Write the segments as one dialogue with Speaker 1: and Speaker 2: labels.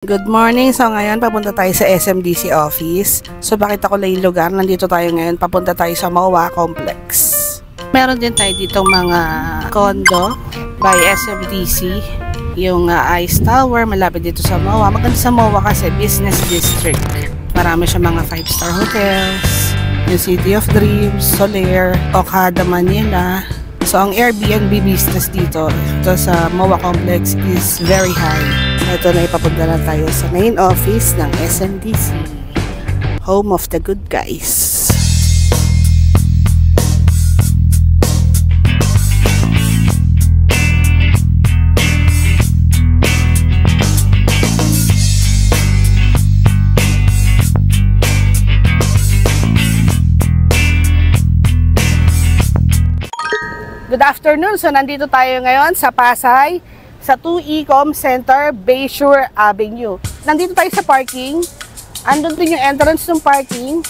Speaker 1: Good morning! So ngayon, papunta tayo sa SMDC office. So bakit ako lang yung lugar? Nandito tayo ngayon, papunta tayo sa MOA Complex. Meron din tayo ditong mga condo by SMDC. Yung ICE Tower, malapit dito sa MOA. Maganda sa MOA kasi business district. Marami siya mga 5-star hotels. Yung City of Dreams, Soler, Okada, Manila. So ang Airbnb business dito sa MOA Complex is very high. Ito na, ipapunta na tayo sa main office ng SMDC. Home of the good guys. Good afternoon! So nandito tayo ngayon sa Pasay, sa 2 Ecom Center, Bayshore Avenue. Nandito tayo sa parking. Andun din yung entrance ng parking.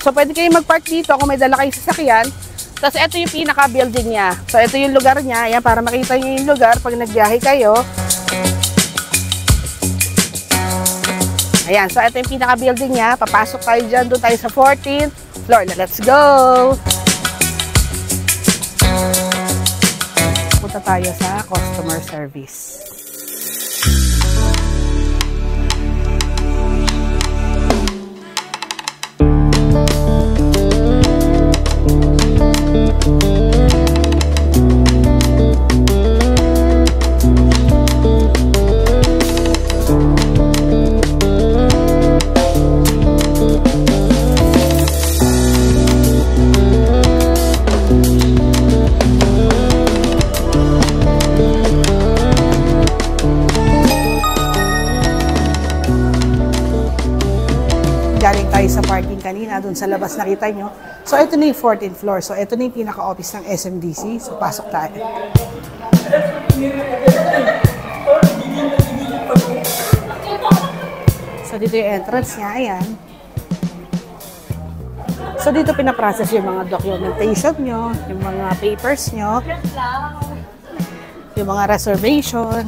Speaker 1: So pwede kayo mag-park dito kung may dala kayong sasakyan. Tapos ito yung pinaka-building niya. So ito yung lugar niya. Ayan, para makita niyo yung lugar pag nagbiyahe kayo. Ayan, so ito yung pinaka-building niya. Papasok tayo dyan. Doon tayo sa 14th floor. Let's go! Punta tayo sa customer service. Galing tayo sa parking kanina, dun sa labas nakita nyo. So, ito na yung 14th floor. So, ito na yung pinaka-office ng SMDC. So, pasok tayo. So, dito yung entrance niya. Ayan. So, dito pinaprocess yung mga documentation nyo, yung mga papers nyo, yung mga reservation.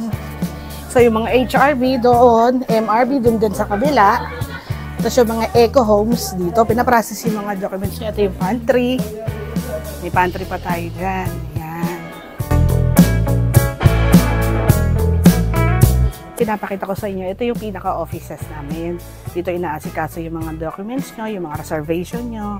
Speaker 1: So, yung mga HRB doon, MRB doon din sa kabila. Tapos yung mga eco homes dito, pinaprocess yung mga documents niya. Ito yung pantry. May pantry pa tayo dyan. Ayan. Pinapakita ko sa inyo, ito yung pinaka-offices namin. Dito inaasikaso yung mga documents nyo, yung mga reservation nyo,